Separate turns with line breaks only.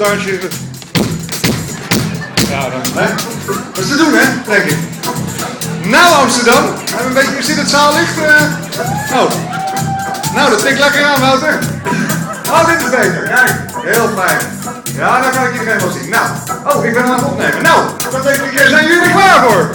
dansje. Ja, dan. Hè? Dat is te doen, hè, denk ik. Nou, Amsterdam. Hebben een beetje, zit het zaallicht? Oh. Nou, dat tikt lekker aan, Wouter. Oh, dit is beter. Kijk, heel fijn. Ja, dan kan ik iedereen wel zien. Nou, oh, ik ben aan het opnemen. Nou, dat betekent, zijn jullie er klaar voor?